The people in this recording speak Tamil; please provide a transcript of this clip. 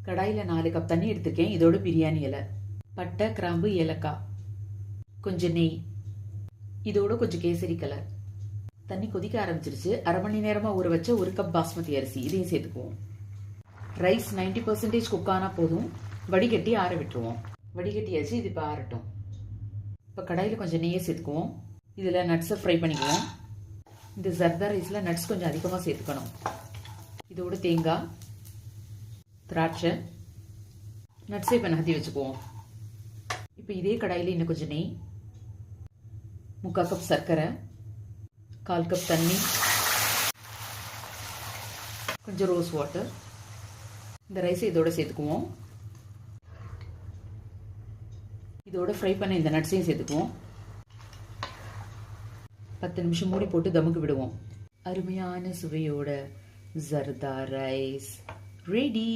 கடாயில் 4 கப் தண்ணி எடுத்துருக்கேன். இதோட பிரியாணி இலை, பட்டை, கிராம்பு, ஏலக்காய், கொஞ்சம் நெய், இதோட கொஞ்சம் கேசரி கலர். தண்ணி கொதிக்க ஆரம்பிச்சிருச்சு. அரை மணி நேரமாக ஊற வச்ச 1 கப் பாஸ்மதி அரிசி, இதையும் சேர்த்துக்குவோம். ரைஸ் 90% குக் ஆனால் போதும். வடிகட்டி ஆற விட்டுருவோம். வடிகட்டியாச்சு, இது இப்போ ஆறட்டும். இப்போ கடாயில் கொஞ்சம் நெய்யை சேர்த்துக்குவோம். இதில் நட்ஸை ஃப்ரை பண்ணிக்குவோம். இந்த ஜர்தா ரைஸில் நட்ஸ் கொஞ்சம் அதிகமாக சேர்த்துக்கணும். இதோட தேங்காய், திராட்சை, நட்ஸை இப்போ நகர்த்தி வச்சுக்குவோம். இப்போ இதே கடாயில் இன்னும் கொஞ்சம் நெய், 3/4 கப் சர்க்கரை, 1/4 கப் தண்ணி, கொஞ்சம் ரோஸ் வாட்டர். இந்த ரைஸை இதோட சேர்த்துக்குவோம். இதோட ஃப்ரை பண்ண இந்த நட்ஸையும் சேர்த்துக்குவோம். 10 நிமிஷம் மூடி போட்டு தமுக்கு விடுவோம். அருமையான சுவையோட ஜர்தா ரைஸ் ரெடி.